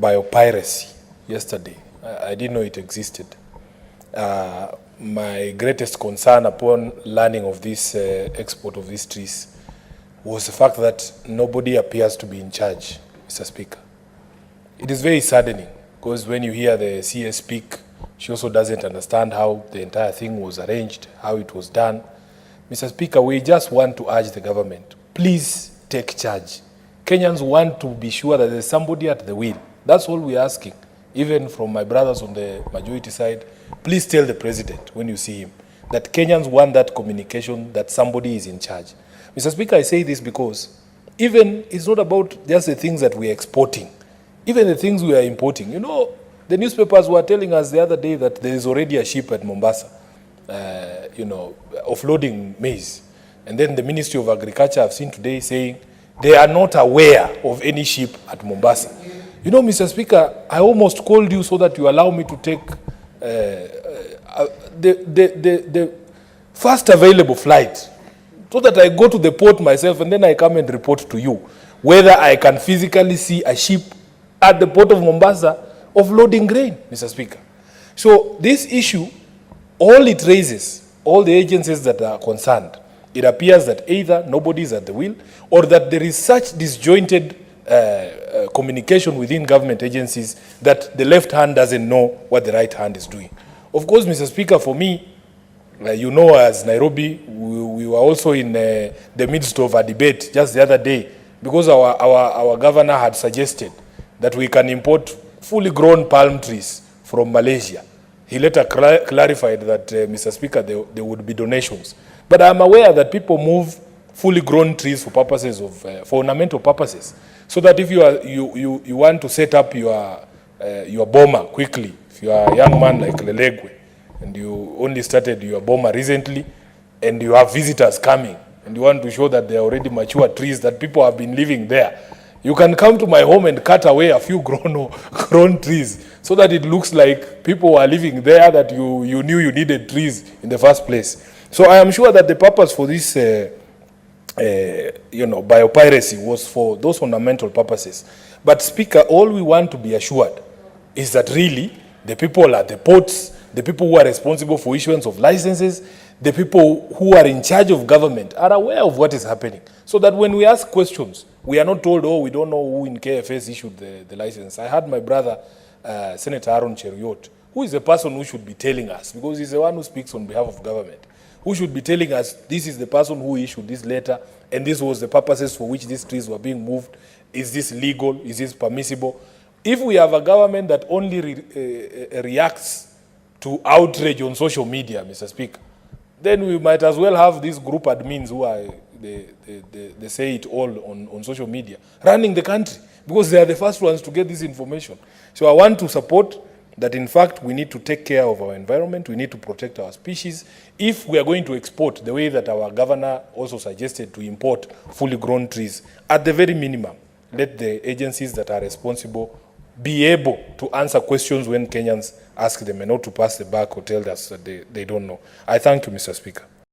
biopiracy yesterday. I didn't know it existed. My greatest concern upon learning of this export of these trees was the fact that nobody appears to be in charge, Mr. Speaker. It is very saddening, because when you hear the CS speak, she also doesn't understand how the entire thing was arranged, how it was done. Mr. Speaker, we just want to urge the government, please take charge. Kenyans want to be sure that there's somebody at the wheel. That's all we're asking. Even from my brothers on the majority side, please tell the president when you see him that Kenyans want that communication, that somebody is in charge. Mr. Speaker, I say this because even it's not about just the things that we're exporting, even the things we are importing. You know, the newspapers were telling us the other day that there is already a ship at Mombasa, offloading maize. And then the Ministry of Agriculture, I've seen today, saying they are not aware of any ship at Mombasa. You know, Mr. Speaker, I almost called you so that you allow me to take the first available flight, so that I go to the port myself and then I come and report to you whether I can physically see a ship at the port of Mombasa offloading grain, Mr. Speaker. So this issue, all it raises, all the agencies that are concerned, it appears that either nobody is at the wheel or that there is such disjointed communication within government agencies that the left hand doesn't know what the right hand is doing. Of course, Mr. Speaker, for me, you know, as Nairobi, we were also in the midst of a debate just the other day, because our governor had suggested that we can import fully grown palm trees from Malaysia. He later clarified that, Mr. Speaker, there would be donations. But I'm aware that people move fully grown trees for purposes of, for ornamental purposes, so that if you want to set up your boma quickly, if you are a young man like Lelegwe, and you only started your boma recently, and you have visitors coming, and you want to show that they are already mature trees, that people have been living there, you can come to my home and cut away a few grown trees, so that it looks like people are living there, that you knew you needed trees in the first place. So I am sure that the purpose for this biopiracy was for those ornamental purposes. But Speaker, all we want to be assured is that really the people at the ports, the people who are responsible for issuance of licenses, the people who are in charge of government are aware of what is happening, so that when we ask questions, we are not told, oh, we don't know who in KFS issued the license. I had my brother, Senator Aaron Cheruiyot, who is the person who should be telling us, because he's the one who speaks on behalf of government, who should be telling us, this is the person who issued this letter, and this was the purposes for which these trees were being moved. Is this legal? Is this permissible? If we have a government that only reacts to outrage on social media, Mr. Speaker, then we might as well have these group admins who are, they say it all on social media, running the country, because they are the first ones to get this information. So I want to support that, in fact, we need to take care of our environment, we need to protect our species. If we are going to export the way that our governor also suggested to import fully grown trees, at the very minimum, let the agencies that are responsible be able to answer questions when Kenyans ask them, and not to pass the buck or tell us that they don't know. I thank you, Mr. Speaker.